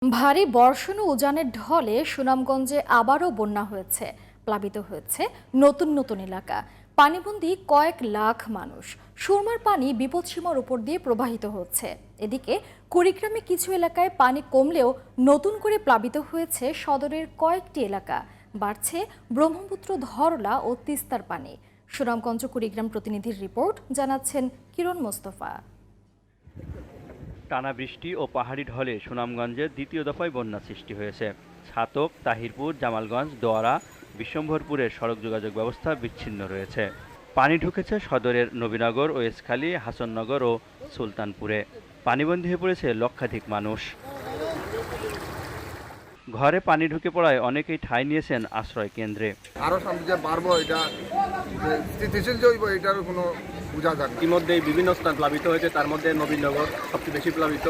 ভারী বর্ষণ ও উজানের ঢলে সুনামগঞ্জে আবারও বন্যা হয়েছে। প্লাবিত হয়েছে নতুন নতুন এলাকা। পানিবন্দী কয়েক লাখ মানুষ। সুরমার পানি বিপদসীমার উপর দিয়ে প্রবাহিত হচ্ছে। এদিকে কুড়িগ্রামে কিছু এলাকায় পানি কমলেও নতুন করে প্লাবিত হয়েছে সদরের কয়েকটি এলাকা। বাড়ছে ব্রহ্মপুত্র, ধরলা ও তিস্তার পানি। সুনামগঞ্জ কুড়িগ্রাম প্রতিনিধির রিপোর্ট, জানাচ্ছেন কিরণ মোস্তফা। টানা বৃষ্টি ও পাহাড়ি ঢলে সুনামগঞ্জের দ্বিতীয় দফায় বন্যা সৃষ্টি হয়েছে। ছাতক, তাহিরপুর, জামালগঞ্জ, দোয়ারা, বিশ্বম্ভরপুরের সড়ক যোগাযোগ ব্যবস্থা বিচ্ছিন্ন রয়েছে। পানি ঢুকেছে সদরের নবীনগর, ওয়েসখালী, হাসননগর ও সুলতানপুরে। পানিবন্দী হয়ে পড়েছে লক্ষাধিক মানুষ। ঘরে পানি ঢুকে পড়ায় অনেকেই ঠাঁই নিয়েছেন আশ্রয় কেন্দ্রে। আরো সামনে যে বাড়বো, এটা স্থিতিশীল যে হইব এটার কোনো বোঝা যায় না। ইতিমধ্যে বিভিন্ন স্থান প্লাবিত হয়েছে, তার মধ্যে নবীনগর সবচেয়ে বেশি প্লাবিত।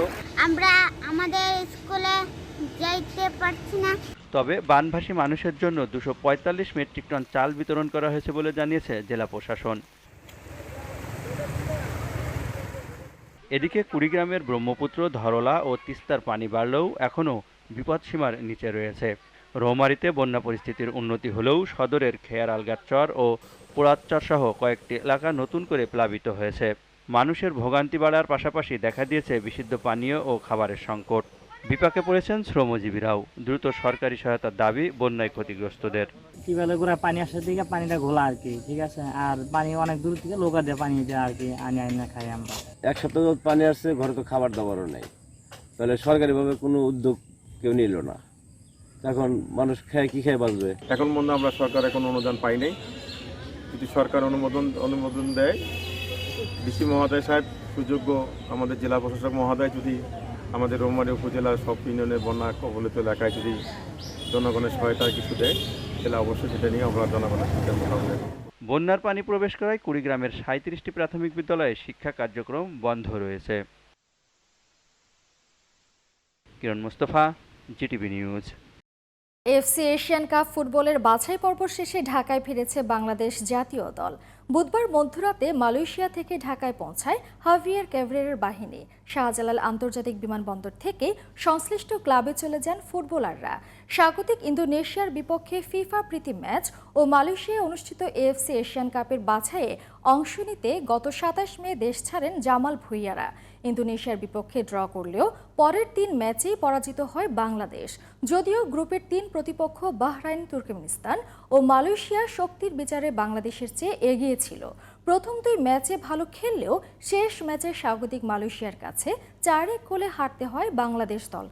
আমরা আমাদের স্কুলে যাইতে পারছি না। তবে বানভাসী মানুষের জন্য 245 মেট্রিক টন চাল বিতরণ করা হয়েছে বলে জানিয়েছে জেলা প্রশাসন। এদিকে কুড়িগ্রামের ব্রহ্মপুত্র, ধরলা ও তিস্তার পানি বাড়লেও এখনও বিপদসীমার নিচে রয়েছে। রৌমারীতে বন্যা পরিস্থিতির উন্নতি হলেও সদরের খেয়ার আলগাচর ও পোড়াতচর সহ কয়েকটি এলাকা নতুন করে প্লাবিত হয়েছে। মানুষের ভোগান্তি বাড়ার পাশাপাশি দেখা দিয়েছে বিশুদ্ধ পানীয় ও খাবারের সংকট। বিপাকে পড়েছেন শ্রমজীবীরাও। দ্রুত সরকারি সহায়তার দাবি বন্যায় ক্ষতিগ্রস্তদের। টিউবওয়েলে করে পানি আসার দিকে পানিটা ঘোলা আর কি, ঠিক আছে। আর পানি অনেক দূর থেকে লোকা দিয়ে পানি দেয় আর কি, আনি খাই আমরা। এক সপ্তাহ পানি আসছে, ঘরে তো খাবার দাবারও নেই। তাহলে সরকারিভাবে কোনো উদ্যোগ কেউ নিল না। এখন মানুষ কি খেয়ে বাঁচবে? এখন পর্যন্ত আমরা সরকার এখন অনুদান পাই নাই। যদি সরকার অনুমোদন দেয়, ডিসি মহোদয় সাহেব, সুযোগ্য আমাদের জেলা প্রশাসক মহোদয় যদি আমাদের রৌমারী উপজেলার সব ইউনিয়নের বন্যা কবলিত এলাকায় যদি জনগণের সহায়তা কিছু দেয়, তাহলে অবশ্যই সেটা নিয়ে আমরা জনগণের সিদ্ধান্ত হবে। বন্যার পানি প্রবেশ করায় কুড়িগ্রামের 37টি প্রাথমিক বিদ্যালয়ে শিক্ষা কার্যক্রম বন্ধ রয়েছে। Kiran Mostafa, GTV news. AFC Asian Cup ফুটবলের বাছাই পর্ব শেষে ঢাকায় ফিরেছে বাংলাদেশ জাতীয় দল। বুধবার মধ্যরাতে মালয়েশিয়া থেকে ঢাকায় পৌঁছায় হাভিয়ার ক্যাভরেরের বাহিনী। শাহজালাল আন্তর্জাতিক বিমানবন্দর থেকে সংশ্লিষ্ট ক্লাবে চলে যান ফুটবলাররা। স্বাগতিক ইন্দোনেশিয়ার বিপক্ষে ফিফা প্রীতি ম্যাচ ও মালয়েশিয়ায় অনুষ্ঠিত এফসি এশিয়ান কাপের বাছাইয়ে অংশ নিতে গত 27 মে দেশ ছাড়েন জামাল ভুঁইয়ারা। ইন্দোনেশিয়ার বিপক্ষে ড্র করলেও পরের 3 ম্যাচেই পরাজিত হয় বাংলাদেশ। যদিও গ্রুপের 3 প্রতিপক্ষ বাহরাইন, তুর্কমেনিস্তান ও মালয়েশিয়া শক্তির বিচারে বাংলাদেশের চেয়ে এগিয়ে ছিল। প্রথম 2 ম্যাচে ভালো খেললেও শেষ ম্যাচে স্বাগতিক মালয়েশিয়ার কাছে 4-1 গোলে হারতে হয় বাংলাদেশ দলকে।